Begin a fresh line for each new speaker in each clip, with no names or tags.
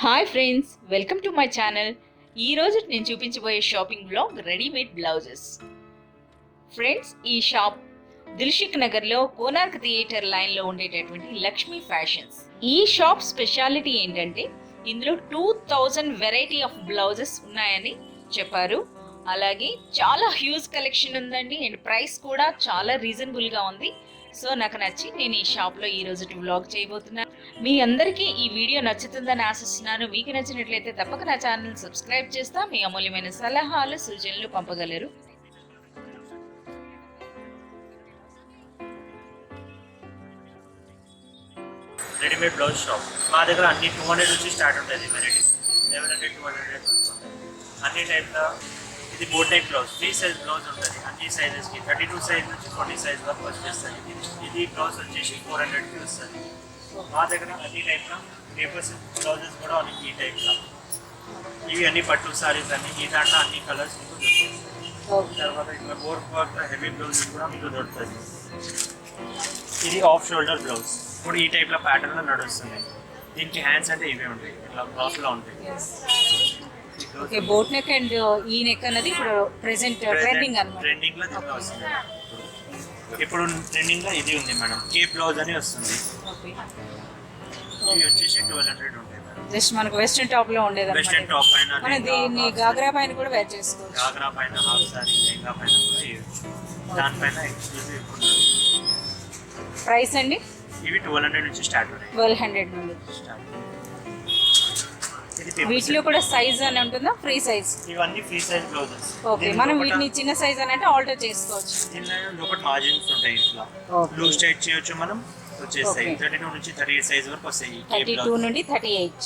Hi friends, welcome to my channel. ఈరోజు నేను చూపించబోయే shopping blog readymade blouses. Friends, ఈ షాప్ దిల్షుక్ నగర్లో కోనార్క్ థియేటర్ లైన్లో ఉండేటటువంటి లక్ష్మీ ఫ్యాషన్స్. ఈ షాప్ స్పెషాలిటీ ఏంటంటే ఇందులో 2000 వెరైటీ ఆఫ్ బ్లౌజెస్ ఉన్నాయని చెప్పారు. అలాగే చాలా హ్యూజ్ కలెక్షన్ ఉందండి అండ్ ప్రైస్ కూడా చాలా రీజనబుల్గా ఉంది. సో నాకు నచ్చి నేను ఈ షాప్లో ఈ రోజు వ్లాగ్ చేయబోతున్నాను. మీ అందరికీ ఈ వీడియో నచ్చుతుందని ఆశిస్తున్నాను. మీకు నచ్చినట్లయితే తప్పక నా ఛానల్ సబ్స్క్రైబ్ చేస్తా. మీ అమూల్యమైన సలహాలు సూచనలు పంపగలరు.
రెడీమేడ్ బ్లౌజ్ షాప్ మా దగ్గర అన్ని 200 నుంచి స్టార్ట్ ఉంటుంది. వెరైటీస్ 1100 200 అన్ని టైప్లో. ఇది boat type blouse, 3 size blouse ఉంటుంది. అన్ని సైజెస్కి 32 సైజ్ నుంచి 40 సైజ్ వరకు వచ్చేస్తుంది. ఇది బ్లౌజ్ వచ్చేసి 400కి వస్తుంది. మా దగ్గర అన్ని టైప్లో పేపర్స్ బ్లౌజెస్ కూడా ఉన్నాయి. ఈ టైప్లో ఇవి అన్ని పట్టు సారీస్ అన్ని ఈ దాంట్లో అన్ని కలర్స్ మీకు దొరుకుతాయి. తర్వాత ఇంకా వర్క్ హెవీ బ్లౌజ్ కూడా మీకు దొరుకుతుంది. ఇది ఆఫ్ షోల్డర్ బ్లౌజ్. ఇప్పుడు ఈ టైప్లో ప్యాటర్న్లో నడుస్తుంది. దీనికి హ్యాండ్స్ అంటే ఇవే ఉంటాయి, ఇట్లా క్రాస్లో ఉంటాయి.
ఓకే, బోట్ నెక్ అండ్ ఈ నెక్ అన్నది ఇప్పుడు ప్రెజెంట్ ట్రెండింగ్ అన్నమాట.
ట్రెండింగ్లో దీంట్లో వస్తుంది. ఇప్పుడు ట్రెండింగ్లో ఇది ఉంది మేడం, కేప్ బ్లౌజ్ అని వస్తుంది. ఇవి వచ్చేసి 1200 ఉంటాయి మేడం.
జస్ట్ మనకు వెస్టర్న్ టాప్ లో ఉండేది.
వెస్టర్న్ టాప్ పైన
మనం దీన్ని గాగ్రా పైన కూడా వేర్ చేసుకోవచ్చు.
గాగ్రా పైన, హాఫ్ సారీ, లెహంగా పైన కూడా ఇవ్వచ్చు. దానిపైన ఎక్స్క్లూజివ్.
ప్రైస్ అండి?
ఇవి 1200 నుంచి స్టార్ట్ అవుతాయి.
1200 నుండి
స్టార్ట్.
వీటిలో కూడా సైజ్ అని ఉంటుందా? Free size?
ఇవన్నీ ఫ్రీ సైజ్ బ్లౌజెస్.
ఓకే, మనం వీటిని చిన్న సైజ్ అని అంటే ఆల్టర్ చేసుకోవచ్చు.
దీనిలో లోపల మార్జిన్స్ ఉంటాయి. ఇట్లా లూజ్ టైట్ చేయొచ్చు. మనం వచ్చేస్తాయి 32 నుంచి 38 సైజ్ వరకు వస్తాయి.
32 నుండి 38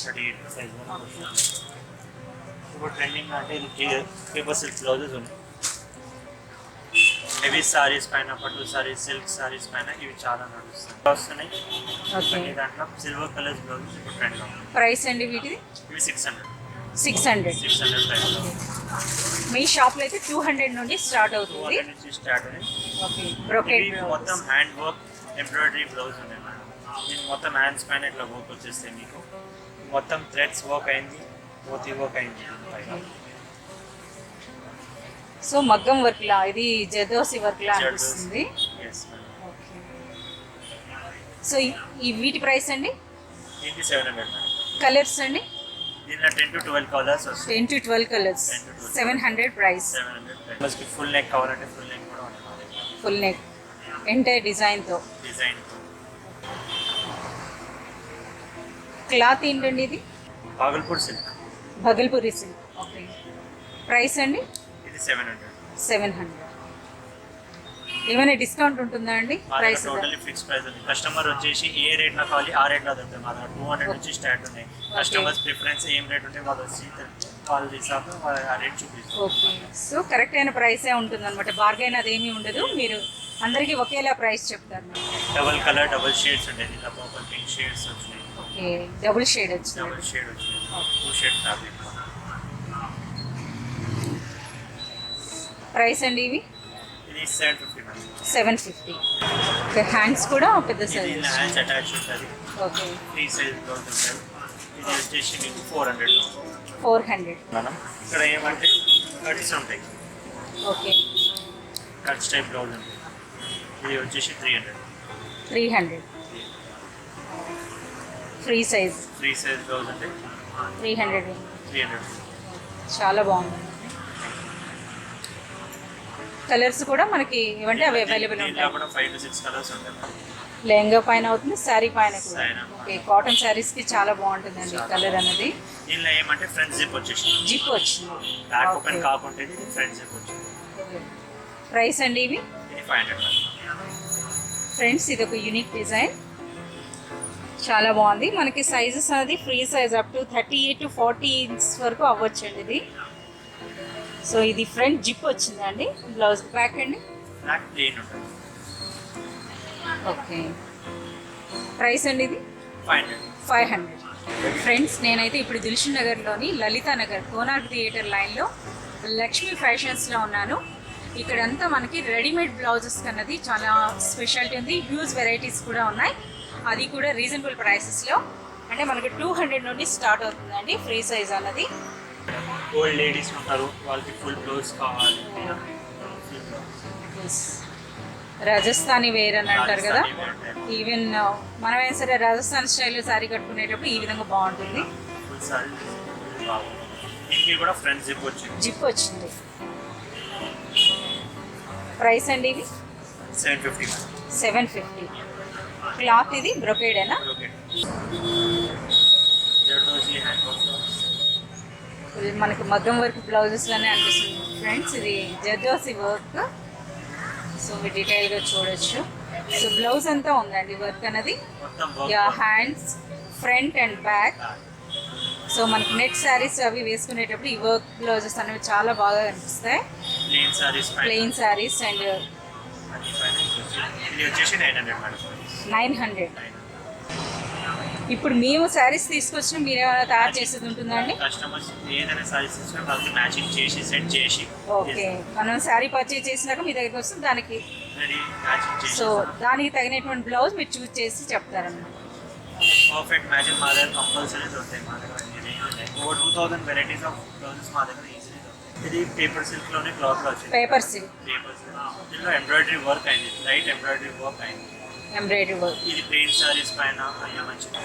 సైజ్ వరకు వస్తాయి. ఇప్పుడు ట్రెండింగ్ అంటే ఇది పేపర్ సిల్క్ బ్లౌజెస్ ఉన్నాయి. హెవీ సారీస్ పైన, పట్టు సారీస్, సిల్క్ సారీస్ పైన ఇవి చాలా నడుస్తాయి వస్తున్నాయి. దాంట్లో సిల్వర్ కలర్స్ బ్లౌజెస్ ఇప్పుడు ట్రెండ్ ఉంది.
ప్రైస్ అండి వీటిది?
ఇవి 600
ప్రైస్. మీ షాప్ లో అయితే 200 నుండి స్టార్ట్ అవుతుంది. ఓకే, బ్రోకెట్
మొత్తం హ్యాండ్ వర్క్ ఎంబ్రాయిడరీ బ్లౌజ్ ఉన్నాయి మేడం. దీని మొత్తం హ్యాండ్స్ పైన ఇట్లా వర్క్ వచ్చేస్తాయి. మీకు మొత్తం థ్రెడ్స్ వర్క్ అయింది, మోతీ వర్క్ అయింది పైన.
సో మగ్గం వర్క్ లా, ఇది జదోసి వర్క్ లా అనిపిస్తుంది. సో ఈ వీటి ప్రైస్ అండి?
ఇది 700 మేడం.
కలర్స్ అండి?
దీనిలో 10 to 12 కలర్స్ వస్తాయి.
10 to 12 colours. 700 price.
700 full neck కావాలంటే ఫుల్ నెక్ కూడా ఉంటుంది.
ఫుల్ నెక్ ఎంటైర్ డిజైన్ తో. క్లాత్ ఏంటండి ఇది?
Bhagalpur silk.
Bhagalpuri silk. Okay, price అండి?
ఇది 700.
ఏమైనా డిస్కౌంట్ ఉంటుందా అండి? ప్రైస్
టోటల్లీ ఫిక్స్ ప్రైస్ ఉంది. కస్టమర్ వచ్చేసి ఏ రేట్ లో కావాలి ఆ రేట్ లో దొరుకుతుంది. మా దగ్గర 200 నుంచి స్టార్ట్ ఉన్నాయి. కస్టమర్స్ ప్రిఫరెన్స్ ఏం రేట్ ఉంటే వాళ్ళు వచ్చి వాళ్ళు తీసాక ఆ రేట్ చూపిస్తారు.
ఓకే, సో కరెక్ట్ అయిన ప్రైసే ఉంటుంది అనమాట. బార్గైన్ అదేమీ ఉండదు. మీరు అందరికీ ఒకేలా ప్రైస్ చెప్తారు.
డబుల్ కలర్, డబుల్ షేడ్స్ ఉంటాయి. ఇలా పర్పుల్ పింక్ షేడ్స్ వచ్చినాయి.
ఓకే, డబుల్ షేడ్ వచ్చింది.
డబుల్ షేడ్ వచ్చింది. 2 షేడ్ ఫ్యాబ్రిక్.
ప్రైస్ అండి ఇవి?
ఇది 750 మేడం.
750. ఓకే, హ్యాండ్స్ కూడా పెద్ద సైజ్.
ఇది హ్యాండ్స్ అటాచ్ ఉంటుంది.
ఓకే,
3 సైజ్ బ్లౌజ్ ఉంటుంది. ఇది వచ్చేసి మీకు 400.
400
మనం ఇక్కడ ఏమంటే కట్స్ ఉంటాయి.
ఓకే,
కట్స్ టైప్ బ్లౌజ్ ఉంటుంది. ఇది వచ్చేసి
300 ఫ్రీ సైజ్
బ్లౌజ్ అంటే
300. చాలా బాగుంది. కలర్స్ కూడా మనకి ఏమంటే అవి అవైలబుల్ ఉంటాయి.
5 to 6 కలర్స్ ఉంటాయి.
లెహంగా పైన అవుతుంది, శారీ పైన కూడా. ఓకే, కాటన్ శారీస్ కి చాలా బాగుంటుందండి కలర్ అనేది.
దీనిలో ఏమంటే ఫ్రంట్ జిప్ వచ్చేసింది.
జిప్ వచ్చింది.
బ్యాక్ ఓపెన్ కాకుండా ఇది ఫ్రంట్ జిప్ వచ్చింది.
ప్రైస్ అండి ఇవి?
ఇది 500.
ఫ్రెండ్స్, ఇది ఒక యూనిక్ డిజైన్, చాలా బాగుంది. మనకి సైజెస్ అనేది free size up to 38 to 40 inch వరకు అవ్వచ్చండి ఇది. సో ఇది ఫ్రంట్ జిప్ వచ్చిందండి. బ్లౌజ్ బ్యాక్ అండి?
బ్యాక్ ప్లెయిన్ ఉంటుంది.
ఓకే, ప్రైస్ అండి ఇది?
500.
ఫ్రెండ్స్, నేనైతే ఇప్పుడు దిల్షుక్ నగర్లోని లలితా నగర్ కోనార్క్ థియేటర్ లైన్లో లక్ష్మీ ఫ్యాషన్స్లో ఉన్నాను. ఇక్కడంతా మనకి రెడీమేడ్ బ్లౌజెస్ అన్నది చాలా స్పెషాలిటీ ఉంది. హ్యూజ్ వెరైటీస్ కూడా ఉన్నాయి, అది కూడా రీజనబుల్ ప్రైసెస్లో. అంటే మనకి 200 నుండి స్టార్ట్ అవుతుందండి ఫ్రీ సైజ్ అన్నది.
ఓల్డ్ లేడీస్ ఉంటారు, వాళ్ళకి ఫుల్ బ్లౌజ్ కావాలి.
రాజస్థానీ వేర్ అని అంటారు కదా, ఈవెన్ మనమైనా సరే రాజస్థాన్ స్టైల్లో శారీ కట్టుకునేటప్పుడు ఈ విధంగా బాగుంటుంది.
ఫుల్ సారీ బాగుంది. దీనికి కూడా ఫ్రంట్ జిప్ వచ్చింది.
జిప్ వచ్చింది. ప్రైస్ అండి ఇది
750.
750. క్లాత్ ఇది బ్రొకేడేనా? మనకి మగ్గం వర్క్ బ్లౌజెస్ లోనే అనిపిస్తుంది ఫ్రెండ్స్. ఇది జర్దోసి వర్క్. సో మీరు డీటెయిల్గా చూడొచ్చు. సో బ్లౌజ్ అంతా ఉందండి వర్క్ అనేది. Hands, front and back. So మనకి నెట్ శారీస్ అవి వేసుకునేటప్పుడు ఈ వర్క్ బ్లౌజెస్ అనేవి చాలా బాగా కనిపిస్తాయి. Plain saris and 900. ఇప్పుడు మేము శారీస్ తీసుకొచ్చిన మీరు ఏమైనా తయారు చేసేది ఉంటుందండి?
కస్టమర్స్ ఏదైనా శారీస్ ఇచ్చినా వాళ్ళకి మ్యాచింగ్ చేసి సెట్ చేసి.
ఓకే, మనం శారీ పర్చేజ్ చేసినాక మీ దగ్గరికి వస్తుంది దానికి. సో దానికి తగినటువంటి బ్లౌజ్ మీరు చూస్ చేసి చెప్తారన్నమాట.
పర్ఫెక్ట్ మ్యాచింగ్ మా దగ్గర కంపల్సరీ దొరుకుతాయి. మా దగ్గర ఓవర్ 2000 వెరైటీస్ ఆఫ్ బ్లౌజెస్ మా దగ్గర ఈజీలీ దొరుకుతాయి. ఇది పేపర్ సిల్క్ లోనే క్లాత్ లో వచ్చింది.
Paper silk.
దీనిలో ఎంబ్రాయిడరీ వర్క్ అయింది, లైట్ ఎంబ్రాయిడరీ వర్క్ అయింది.
Embroidery work.
ఇది ప్లెయిన్ సారీస్ పైన అయ్యా మంచిది.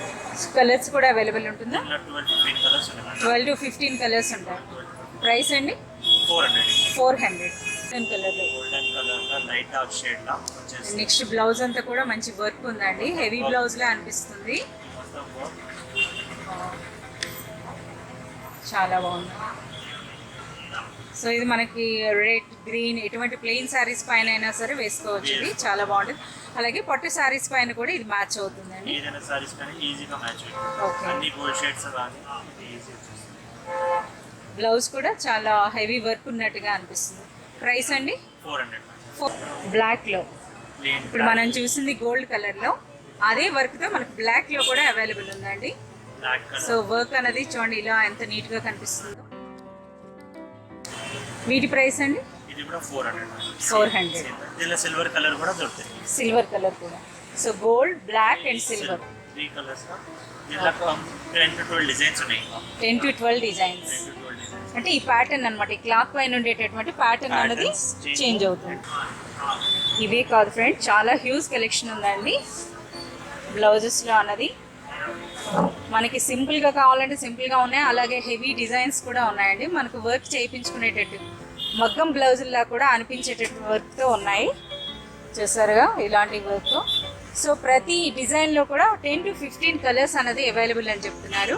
కలర్స్ కూడా అవైలబుల్ ఉంటుందా?
12-15 కలర్స్ ఉన్నాయి.
12 to 15 కలర్స్ ఉంటాయి. ప్రైస్ అండి 400. కలర్
గోల్డెన్ కలర్ లా లైట్ డార్క్ షేడ్ లా వచ్చేసి.
నెక్స్ట్ బ్లౌజ్ అంతా కూడా మంచి వర్క్ ఉందండి. హెవీ బ్లౌజ్ లా అనిపిస్తుంది. చాలా బాగుంది. సో ఇది మనకి రెడ్, గ్రీన్ ఎటువంటి ప్లెయిన్ శారీస్ పైన అయినా సరే వేసుకోవచ్చు. ఇది చాలా బాగుంటుంది. అలాగే పట్టు శారీస్ పైన కూడా ఇది మ్యాచ్ అవుతుందండి.
ఏదైనా శారీస్ పైన ఈజీగా మ్యాచ్ అవుతుంది.
ఓకే.
అన్ని గోల్డ్ షేడ్స్ కానీ ఈజీ వచ్చేస్తుంది.
బ్లౌజ్ కూడా చాలా హెవీ వర్క్ ఉన్నట్టుగా అనిపిస్తుంది. ప్రైస్ అండి
400.
బ్లాక్ లో ఇప్పుడు మనం చూసింది గోల్డ్ కలర్ లో, అదే వర్క్ తో మనకు బ్లాక్ లో కూడా అవైలబుల్ ఉందండి. సో వర్క్ అనేది చూడండి ఇలా ఎంత నీట్ గా కనిపిస్తుందో. వీటి ప్రైస్ అండి
ఇది కూడా 400.
400.
దీనిలో సిల్వర్ కలర్ కూడా దొరుకుతాయి.
సిల్వర్ కలర్ కూడా. So gold, black and silver
3 colours. దీనిలో 10 to 12 డిజైన్స్ ఉన్నాయి.
10 to 12 డిజైన్స్. అంటే ఈ ప్యాటర్న్ అన్నమాట, ఈ క్లాత్ పైన ఉండేటటువంటి ప్యాటర్న్ అనేది చేంజ్ అవుతుంది. ఇవే కాదు ఫ్రెండ్, చాలా హ్యూజ్ కలెక్షన్ ఉందండి బ్లౌజెస్లో అన్నది. మనకి సింపుల్గా కావాలంటే సింపుల్గా ఉన్నాయి, అలాగే హెవీ డిజైన్స్ కూడా ఉన్నాయండి. మనకు వర్క్ చేయించుకునేటట్టు మగ్గం బ్లౌజుల్లా కూడా అనిపించేటట్టు వర్క్తో ఉన్నాయి. చూసారుగా ఇలాంటి వర్క్. సో ప్రతి డిజైన్లో కూడా 10 to 15 కలర్స్ అనేది అవైలబుల్ అని చెప్తున్నారు.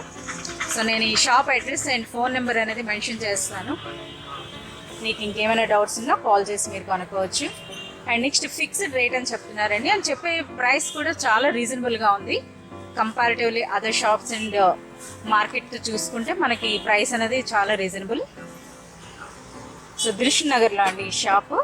సో నేను ఈ shop address and phone number అనేది మెన్షన్ చేస్తాను. మీకు ఇంకేమైనా డౌట్స్ ఉన్నా కాల్ చేసి మీరు కనుక్కోవచ్చు. అండ్ నెక్స్ట్ ఫిక్స్డ్ రేట్ అని చెప్తున్నారండి. అని చెప్పే ప్రైస్ కూడా చాలా రీజనబుల్గా ఉంది comparatively other shops and market చూసుకుంటే మనకి ఈ ప్రైస్ అనేది చాలా రీజనబుల్. సో దిల్షుక్ నగర్లో అండి ఈ షాపు.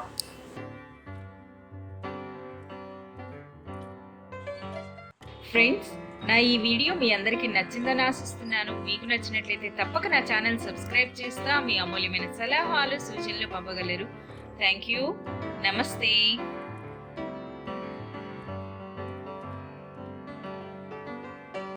ఫ్రెండ్స్, నా ఈ వీడియో మీ అందరికీ నచ్చిందని ఆశిస్తున్నాను. మీకు నచ్చినట్లయితే తప్పక నా ఛానల్ సబ్స్క్రైబ్ చేస్తా. మీ అమూల్యమైన సలహాలు, సూచనలు పంపగలరు. Thank you. నమస్తే.